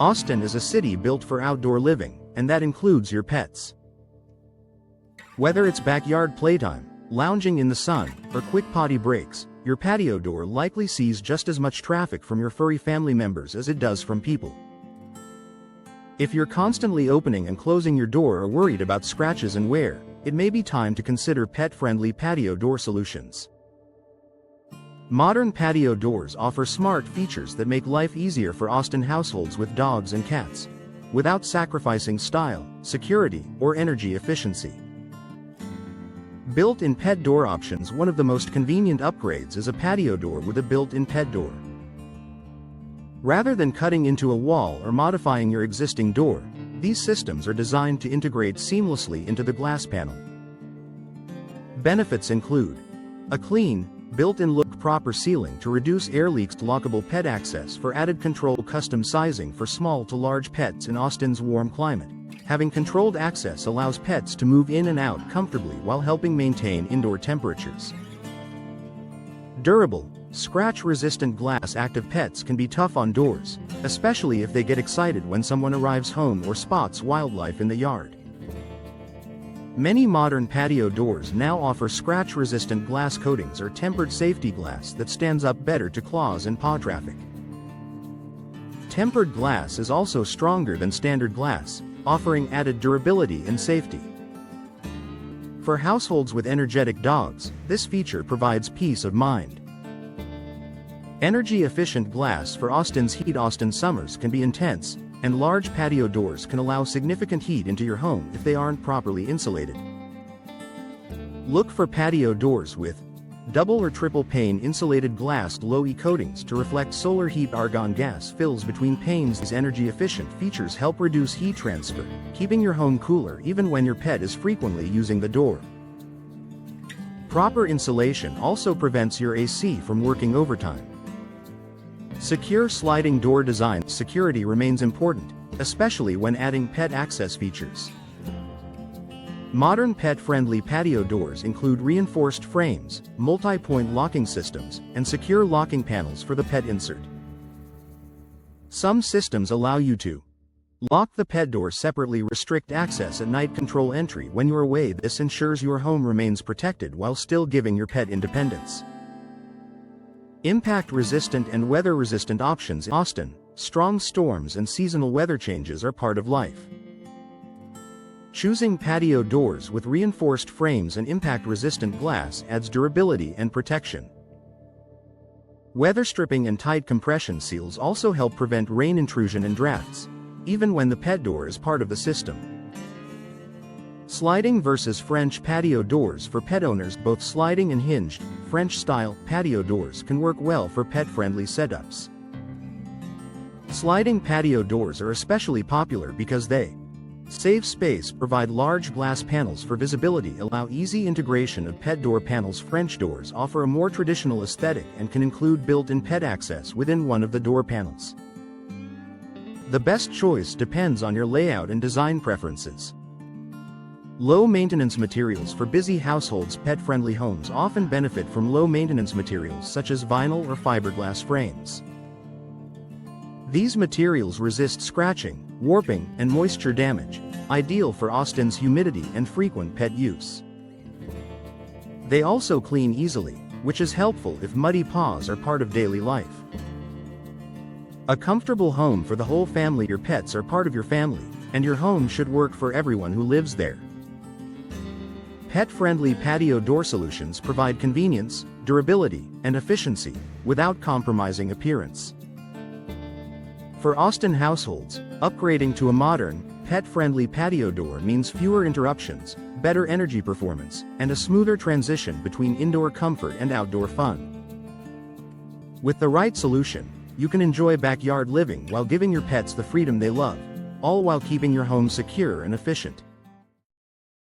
Austin is a city built for outdoor living, and that includes your pets. Whether it's backyard playtime, lounging in the sun, or quick potty breaks, your patio door likely sees just as much traffic from your furry family members as it does from people. If you're constantly opening and closing your door or worried about scratches and wear, it may be time to consider pet-friendly patio door solutions. Modern patio doors offer smart features that make life easier for Austin households with dogs and cats, without sacrificing style, security, or energy efficiency. Built-in pet door options. One of the most convenient upgrades is a patio door with a built-in pet door. Rather than cutting into a wall or modifying your existing door, these systems are designed to integrate seamlessly into the glass panel. Benefits include a clean, built-in look, proper sealing to reduce air leaks, lockable pet access for added control, custom sizing for small to large pets in Austin's warm climate. Having controlled access allows pets to move in and out comfortably while helping maintain indoor temperatures. Durable, scratch-resistant glass. Active pets can be tough on doors, especially if they get excited when someone arrives home or spots wildlife in the yard. Many modern patio doors now offer scratch-resistant glass coatings or tempered safety glass that stands up better to claws and paw traffic. Tempered glass is also stronger than standard glass, offering added durability and safety. For households with energetic dogs, this feature provides peace of mind. Energy-efficient glass for Austin's heat. Austin summers can be intense, and large patio doors can allow significant heat into your home if they aren't properly insulated. Look for patio doors with double or triple pane insulated glass low-E coatings to reflect solar heat. Argon gas fills between panes. These energy-efficient features help reduce heat transfer, keeping your home cooler even when your pet is frequently using the door. Proper insulation also prevents your AC from working overtime. Secure sliding door design. Security remains important, especially when adding pet access features. Modern pet-friendly patio doors include reinforced frames, multi-point locking systems, and secure locking panels for the pet insert. Some systems allow you to lock the pet door separately, restrict access at night, control entry when you're away. This ensures your home remains protected while still giving your pet independence. Impact-resistant and weather-resistant options. In Austin, strong storms and seasonal weather changes are part of life. Choosing patio doors with reinforced frames and impact-resistant glass adds durability and protection. Weather stripping and tight compression seals also help prevent rain intrusion and drafts, even when the pet door is part of the system. Sliding versus French patio doors. For pet owners, both sliding and hinged, French-style patio doors can work well for pet-friendly setups. Sliding patio doors are especially popular because they save space, provide large glass panels for visibility, allow easy integration of pet door panels. French doors offer a more traditional aesthetic and can include built-in pet access within one of the door panels. The best choice depends on your layout and design preferences. Low-maintenance materials. For busy households, pet-friendly homes often benefit from low-maintenance materials such as vinyl or fiberglass frames. These materials resist scratching, warping, and moisture damage, ideal for Austin's humidity and frequent pet use. They also clean easily, which is helpful if muddy paws are part of daily life. A comfortable home for the whole family. Your pets are part of your family, and your home should work for everyone who lives there. Pet-friendly patio door solutions provide convenience, durability, and efficiency, without compromising appearance. For Austin households, upgrading to a modern, pet-friendly patio door means fewer interruptions, better energy performance, and a smoother transition between indoor comfort and outdoor fun. With the right solution, you can enjoy backyard living while giving your pets the freedom they love, all while keeping your home secure and efficient.